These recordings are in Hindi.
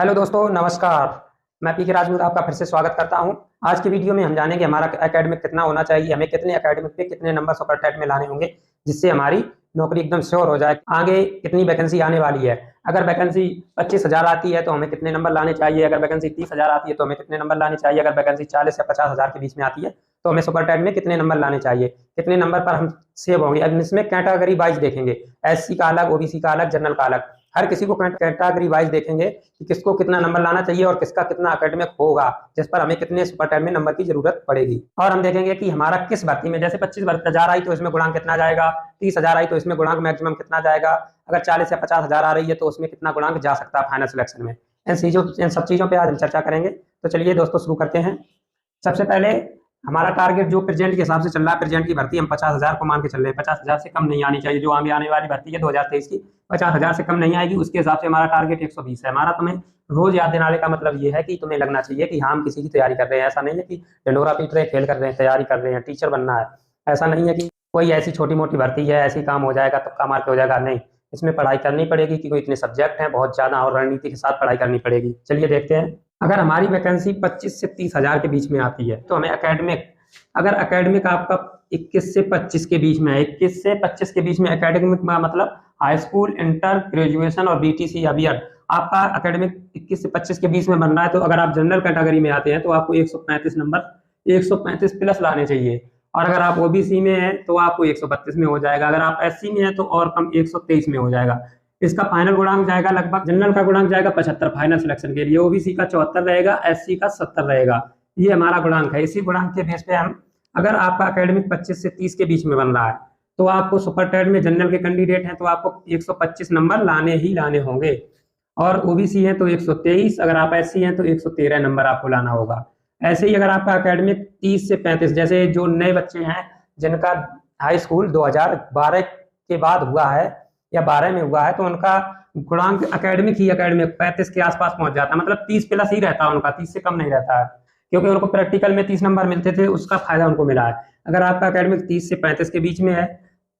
हेलो दोस्तों, नमस्कार। मैं पी के राजपूत आपका फिर से स्वागत करता हूं। आज की वीडियो में हम जानेंगे हमारा एकेडमिक कितना होना चाहिए, हमें कितने एकेडमिक पे कितने नंबर सुपर टेट में लाने होंगे जिससे हमारी नौकरी एकदम श्योर हो जाए। आगे कितनी वैकेंसी आने वाली है, अगर वैकेंसी 25,000 आती है तो हमें कितने नंबर लाने चाहिए, अगर वैकेंसी 30,000 आती है तो हमें कितने नंबर लाने चाहिए, अगर वैकेंसी 40 या 50,000 के बीच में आती है तो हमें सुपर टेट में कितने नंबर लाने चाहिए, कितने नंबर पर हम सेव होंगे। अब इसमें कैटेगरी वाइज देखेंगे, एससी का अलग, ओबीसी का अलग, जनरल का अलग, हर किसी को कैटेगरी वाइज देखेंगे कि किसको कितना नंबर लाना चाहिए और किसका कितना एकेडमिक होगा, जिस पर हमें कितने सुपर टेट में नंबर की जरूरत पड़ेगी। और हम देखेंगे कि हमारा किस भर्ती में, जैसे 25,000 आई तो इसमें गुणांक कितना जाएगा, 30,000 आई तो इसमें गुणांक मैक्सिमम कितना जाएगा, अगर 40 या 50,000 आ रही है तो उसमें कितना गुणांक जा सकता है फाइनल सिलेक्शन में। इन सब चीजों पर आज हम चर्चा करेंगे। तो चलिए दोस्तों शुरू करते हैं। सबसे पहले हमारा टारगेट जो प्रेजेंट के हिसाब से चल रहा है, प्रेजेंट की भर्ती हम 50,000 को मान के चल रहे हैं। 50,000 से कम नहीं आनी चाहिए। जो आगे आने वाली भर्ती है 2023 की, 50,000 से कम नहीं आएगी। उसके हिसाब से हमारा टारगेट 120 है। हमारा तुम्हें रोज याद दिलाने का मतलब ये है कि तुम्हें लगना चाहिए कि हम किसी की तैयारी कर रहे हैं। ऐसा नहीं है कि डंडोरा पीट रहे, फेल कर रहे हैं, तैयारी कर रहे हैं, टीचर बनना है। ऐसा नहीं है कि कोई ऐसी छोटी मोटी भर्ती है, ऐसी काम हो जाएगा, तुक्का मार के हो जाएगा। नहीं, इसमें पढ़ाई करनी पड़ेगी क्योंकि इतने सब्जेक्ट हैं बहुत ज्यादा और रणनीति के साथ पढ़ाई करनी पड़ेगी। चलिए देखते हैं। अगर हमारी वैकेंसी 25 से 30,000 के बीच में आती है तो हमें एकेडमिक, अगर एकेडमिक आपका 21 से 25 के बीच में है, 21 से 25 के बीच में एकेडमिक मतलब हाई स्कूल, इंटर, ग्रेजुएशन और बीटीसी या बीएड, आपका एकेडमिक 21 से 25 के बीच में बन रहा है तो अगर आप जनरल कैटेगरी में आते हैं तो आपको 135 नंबर, 135 प्लस लाने चाहिए। और अगर आप ओबीसी में हैं तो आपको 132 में हो जाएगा। अगर आप एससी में हैं तो और कम 123 में हो जाएगा। इसका फाइनल गुणांक जाएगा लगभग, जनरल का गुणांक जाएगा 75 फाइनल सिलेक्शन के लिए, ओबीसी का 74 रहेगा, एससी का 70 रहेगा। ये हमारा गुणांक है। इसी गुणांक के बेस पे हम, अगर आपका एकेडमिक 25 से 30 के बीच में बन रहा है तो आपको सुपर टेट में जनरल के कैंडिडेट हैं तो आपको 125 नंबर लाने ही लाने होंगे। और ओबीसी है तो 123, अगर आप एससी हैं तो 113 नंबर आपको लाना होगा। ऐसे ही अगर आपका एकेडमिक 30 से 35, जैसे जो नए बच्चे हैं जिनका हाई स्कूल 2012 के बाद हुआ है या 12 में हुआ है तो उनका गुणांक एकेडमिक 35 के आसपास पहुंच जाता है। मतलब 30 प्लस ही रहता है उनका, 30 से कम नहीं रहता है, क्योंकि उनको प्रैक्टिकल में 30 नंबर मिलते थे, उसका फायदा उनको मिला है। अगर आपका एकेडमिक 30 से 35 के बीच में है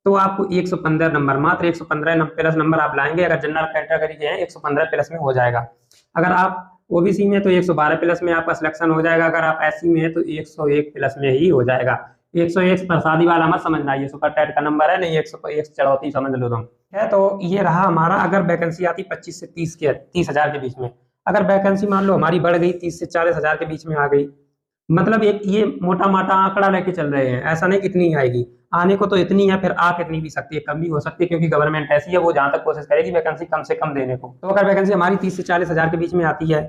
तो आपको 115 नंबर, मात्र 115 प्लस नंबर आप लाएंगे। अगर जनरल कैटेगरी के हैं 115 प्लस में हो जाएगा। अगर आप ओबीसी में तो 112 प्लस में आपका सिलेक्शन हो जाएगा। अगर आप एससी में है तो 101 प्लस में ही हो जाएगा। 101 प्रसादी वाला मत समझना, ये सुपर टेट का नंबर है, नहीं 101 चढ़ौती समझ लो तुम। है तो ये रहा हमारा। अगर वैकेंसी आती 25 से 30,000 के बीच में, अगर वैकेंसी मान लो हमारी बढ़ गई 30 से 40,000 के बीच में आ गई, मतलब एक ये मोटा माटा आंकड़ा लेके चल रहे हैं। ऐसा नहीं कितनी आएगी, आने को तो इतनी है, फिर आ कितनी भी सकती है, कम भी हो सकती है, क्योंकि गवर्नमेंट ऐसी है, वो जहां तक कोशिश करेगी वैकेंसी कम से कम देने को। तो अगर वैकेंसी हमारी 30 से 40,000 के बीच में आती है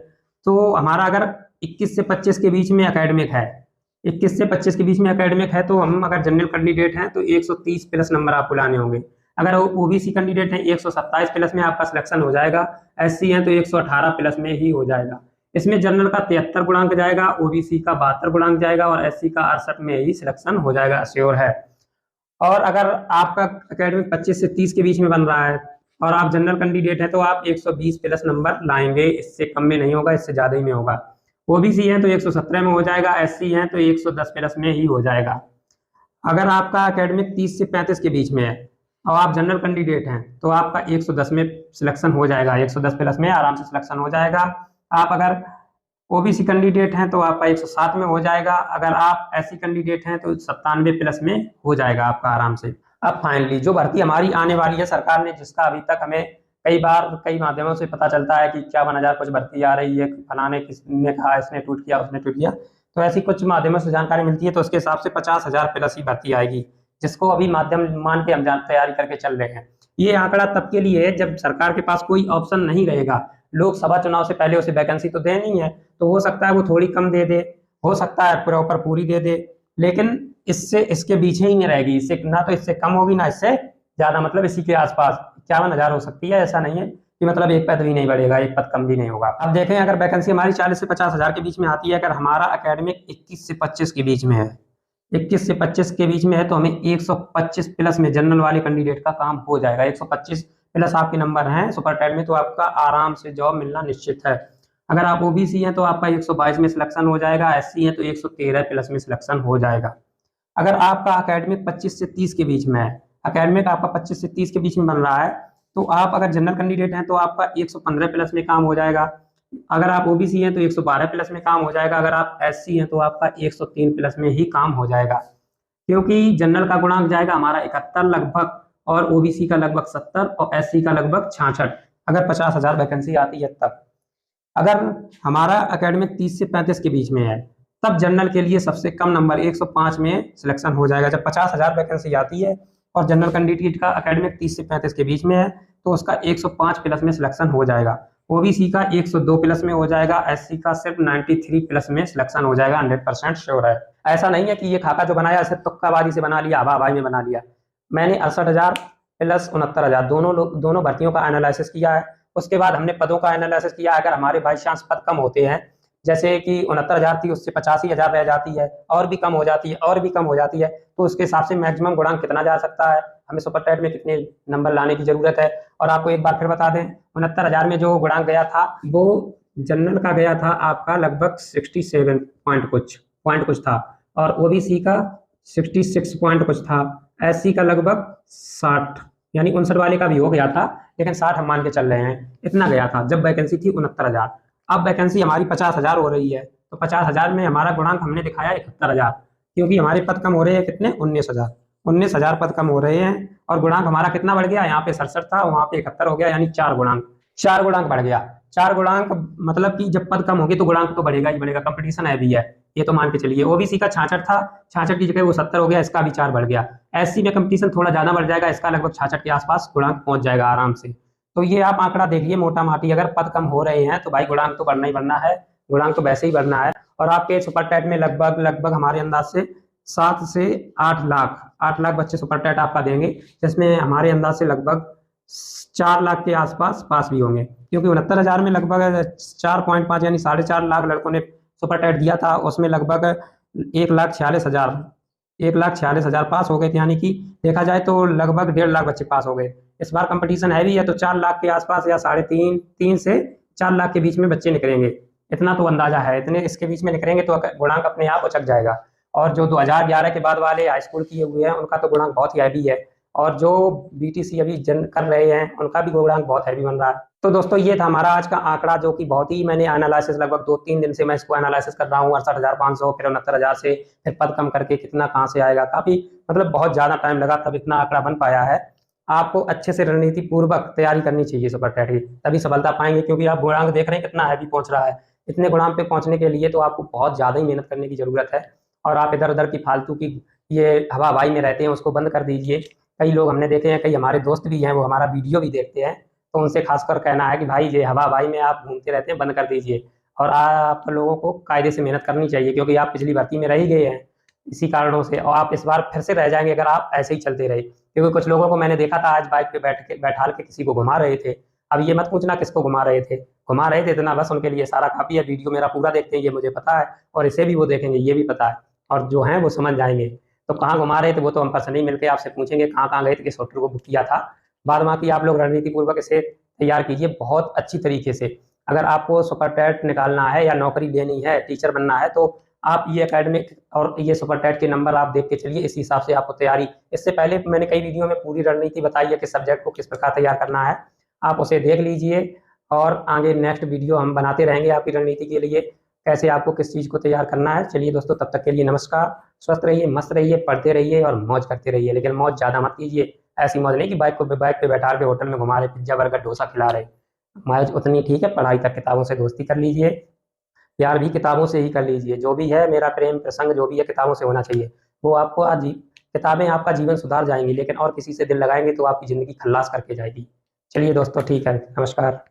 तो हमारा अगर 21 से 25 के बीच में एकेडमिक है, 21 से 25 के बीच में एकेडमिक है तो हम अगर जनरल कैंडिडेट हैं तो 130 प्लस नंबर आपको लाने होंगे। अगर ओबीसी कैंडिडेट हैं 127 प्लस में आपका सिलेक्शन हो जाएगा। एससी हैं तो 118 प्लस में ही हो जाएगा। इसमें जनरल का 73 गुणांक जाएगा, ओबीसी का 72 गुणांक जाएगा और एससी का 68 में ही सिलेक्शन हो जाएगा, श्योर है। और अगर आपका एकेडमिक 25 से 30 के बीच में बन रहा है और आप जनरल कैंडिडेट हैं तो आप 120 प्लस नंबर लाएंगे। इससे कम में नहीं होगा, इससे ज्यादा ही में होगा। ओबीसी है तो 117 में हो जाएगा, एससी है तो 110 प्लस में ही हो जाएगा। अगर आपका एकेडमिक 30 से 35 के बीच में है और आप जनरल कैंडिडेट हैं तो आपका 110 में सिलेक्शन हो जाएगा, 110 प्लस में आराम से सिलेक्शन हो जाएगा। आप अगर ओबीसी कैंडिडेट हैं तो आपका 107 में हो जाएगा। अगर आप एससी कैंडिडेट हैं तो 97 प्लस में हो जाएगा आपका आराम से। अब फाइनली जो भर्ती हमारी आने वाली है सरकार ने, जिसका अभी तक हमें कई बार कई माध्यमों से पता चलता है कि 51,000 कुछ भर्ती आ रही है, फलाने किसने कहा, इसने ट्वीट किया, उसने ट्वीट किया, तो ऐसी कुछ माध्यमों से जानकारी मिलती है। तो उसके हिसाब से 50,000 प्लस ही भर्ती आएगी, जिसको अभी माध्यम मान के हम तैयारी करके चल रहे हैं। ये आंकड़ा तब के लिए है जब सरकार के पास कोई ऑप्शन नहीं रहेगा। लोकसभा चुनाव से पहले उसे वैकेंसी तो देनी है, तो हो सकता है वो थोड़ी कम दे दे, हो सकता है प्रॉपर पूरी दे दे, लेकिन इससे इसके बीच ही में रहेगी। इससे ना तो इससे कम होगी ना इससे ज्यादा, मतलब इसी के आसपास 51,000 हो सकती है। ऐसा नहीं है कि मतलब एक पद भी नहीं बढ़ेगा, एक पद कम भी नहीं होगा। अब देखें, अगर वैकेंसी हमारी 40 से 50,000 के बीच में आती है, अगर हमारा एकेडमिक 21 से 25 के बीच में है, 21 से 25 के बीच में है तो हमें 125 प्लस में जनरल वाले कैंडिडेट का काम हो जाएगा। 125 प्लस आपके नंबर हैं सुपर टेट में तो आपका आराम से जॉब मिलना निश्चित है। अगर आप ओबीसी हैं तो आपका 122 में सिलेक्शन हो जाएगा, एससी है तो 113 प्लस में सिलेक्शन हो जाएगा। अगर आपका एकेडमिक 25 से 30 के बीच में है, एकेडमिक आपका 25 से 30 के बीच में बन रहा है तो आप अगर जनरल कैंडिडेट हैं तो आपका 115 प्लस में काम हो जाएगा। अगर आप ओबीसी हैं तो 112 प्लस में काम हो जाएगा, अगर आप एससी हैं तो आपका 103 प्लस में ही काम हो जाएगा, क्योंकि जनरल का गुणांक जाएगा हमारा 71 लगभग, और ओबीसी का लगभग 70 और एससी का लगभग 66, अगर 50,000 वैकेंसी आती है तब। अगर हमारा एकेडमिक 30 से 35 के बीच में है तब जनरल के लिए सबसे कम नंबर 105 में सिलेक्शन हो जाएगा। जब 50,000 वैकेंसी आती है और जनरल कैंडिडेट का एकेडमिक 30 से 35 के बीच में है तो उसका 105 प्लस में सिलेक्शन हो जाएगा, ओबीसी का 102 प्लस में हो जाएगा, एससी का सिर्फ 93 प्लस में सिलेक्शन हो जाएगा। 100% श्योर है। ऐसा नहीं है कि ये खाका जो बनाया सिर्फ तुक्काबाजी से बना लिया, हवा हवाई में बना लिया। मैंने 68,000 प्लस 69,000 दोनों भर्तियों का एनालिसिस किया है। उसके बाद हमने पदों का एनालिसिस किया। अगर हमारे बाई चांस पद कम होते हैं, जैसे कि 69,000 थी उससे 85,000 रह जाती है, और भी कम हो जाती है, और भी कम हो जाती है, तो उसके हिसाब से मैक्सिमम गुणांक कितना जा सकता है, हमें सुपर टेट में कितने नंबर लाने की जरूरत है। और आपको एक बार फिर बता दें, 69,000 में जो गुणांक गया था वो जनरल का गया था आपका लगभग 67 पॉइंट कुछ था, और ओबीसी का 66 पॉइंट कुछ था, एससी का लगभग 60 यानी 59 वाले का भी हो गया था, लेकिन 60 हम मान के चल रहे हैं, इतना गया था जब वैकेंसी थी 69,000। अब वैकेंसी हमारी 50,000 हो रही है, तो 50,000 में हमारा गुणांक हमने दिखाया 71,000, क्योंकि हमारे पद कम हो रहे हैं कितने, 19,000 पद कम हो रहे हैं, और गुणांक हमारा कितना बढ़ गया, यहाँ पे 67 था वहां पे 71 हो गया, यानी 4 गुणांक बढ़ गया। 4 गुणांक मतलब कि जब पद कम होंगे तो गुणांक तो बढ़ेगा ही बढ़ेगा, कंपटीशन है भी है, ये तो मान के चलिए। ओबीसी का 66 था, 66 की जगह वो 70 हो गया, इसका भी 4 बढ़ गया। एससी में कंपटीशन थोड़ा ज्यादा बढ़ जाएगा, इसका लगभग 66 के आसपास गुणांक पहुंच जाएगा आराम से। तो ये आप आंकड़ा देखिए मोटा माटी, अगर पद कम हो रहे हैं तो भाई गुणांक तो बढ़ना ही बढ़ना है, गुणांक तो वैसे ही बढ़ना है। और आपके सुपर टेट में लगभग हमारे अंदाज से 7 से 8 लाख बच्चे सुपर टेट आपका देंगे, जिसमें हमारे अंदाज से लगभग 4 लाख के आसपास पास भी होंगे, क्योंकि 69,000 में लगभग 4.5 यानी 4.5 लाख लड़कों ने सुपर टेट दिया था, उसमें लगभग 1,46,000 पास हो गए थे, यानी कि देखा जाए तो लगभग 1.5 लाख बच्चे पास हो गए। इस बार कंपटीशन हैवी है, तो 4 लाख के आसपास या 3.5 से 4 लाख के बीच में बच्चे निकलेंगे, इतना तो अंदाजा है। इतने इसके बीच में निकलेंगे तो गुणांक अपने आप उचक जाएगा। और जो 2011 के बाद वाले हाई स्कूल किए हुए हैं उनका तो गुणांक बहुत ही हैवी है, और जो बीटीसी अभी कर रहे हैं उनका भी गुणांक बहुत हैवी बन रहा है। तो दोस्तों ये था हमारा आज का आंकड़ा, जो कि बहुत ही मैंने एनालिसिस लगभग 2-3 दिन से मैं इसको एनालिसिस कर रहा हूँ। 68,500 फिर 69,000 से फिर पद कम करके कितना कहाँ से आएगा, काफी मतलब बहुत ज्यादा टाइम लगा तब इतना आंकड़ा बन पाया है। आपको अच्छे से रणनीति पूर्वक तैयारी करनी चाहिए सुपर टेट की, तभी सफलता पाएंगे, क्योंकि आप गुणांक देख रहे हैं कितना हैवी पहुंच रहा है। इतने गुणांक पे पहुंचने के लिए तो आपको बहुत ज्यादा ही मेहनत करने की जरूरत है, और आप इधर उधर की फालतू की ये हवा हवाई में रहते हैं उसको बंद कर दीजिए। कई लोग हमने देखे हैं, कई हमारे दोस्त भी हैं वो हमारा वीडियो भी देखते हैं, तो उनसे खासकर कहना है कि भाई ये हवा हवाई में आप घूमते रहते हैं, बंद कर दीजिए। और आप लोगों को कायदे से मेहनत करनी चाहिए, क्योंकि आप पिछली भर्ती में रह ही गए हैं इसी कारणों से, और आप इस बार फिर से रह जाएंगे अगर आप ऐसे ही चलते रहे। क्योंकि कुछ लोगों को मैंने देखा था आज बाइक पे बैठाल के किसी को घुमा रहे थे। अब ये मत पूछना किसको घुमा रहे थे, इतना बस उनके लिए सारा काफी है। वीडियो मेरा पूरा देखते हैं ये मुझे पता है, और इसे भी वो देखेंगे ये भी पता है, और जो है वो समझ जाएंगे। तो कहाँ घुमा रहे थे वो तो हम पर्सनली मिलकर आपसे पूछेंगे, कहाँ कहाँ गए थे, किस होटल को बुक किया था। बाद बाकी आप लोग रणनीति पूर्वक इसे तैयार कीजिए बहुत अच्छी तरीके से। अगर आपको सुपर टेट निकालना है या नौकरी लेनी है, टीचर बनना है, तो आप ये एकेडमिक और ये सुपर टेट के नंबर आप देख के चलिए, इस हिसाब से आपको तैयारी। इससे पहले मैंने कई वीडियो में पूरी रणनीति बताई है कि सब्जेक्ट को किस प्रकार तैयार करना है, आप उसे देख लीजिए। और आगे नेक्स्ट वीडियो हम बनाते रहेंगे आपकी रणनीति के लिए, कैसे आपको किस चीज़ को तैयार करना है। चलिए दोस्तों, तब तक के लिए नमस्कार। स्वस्थ रहिए, मस्त रहिए, पढ़ते रहिए और मौज करते रहिए, लेकिन मौज ज़्यादा मत कीजिए। ऐसी मौज नहीं कि बाइक पे बैठा के होटल में घुमा रहे, पिज्जा बर्गर डोसा खिला रहे। मौज उतनी ठीक है, पढ़ाई तक किताबों से दोस्ती कर लीजिए, प्यार भी किताबों से ही कर लीजिए। जो भी है मेरा प्रेम प्रसंग जो भी है किताबों से होना चाहिए। वो आपको आज किताबें आपका जीवन सुधार जाएंगी, लेकिन और किसी से दिल लगाएंगे तो आपकी ज़िंदगी खल्लास करके जाएगी। चलिए दोस्तों, ठीक है, नमस्कार।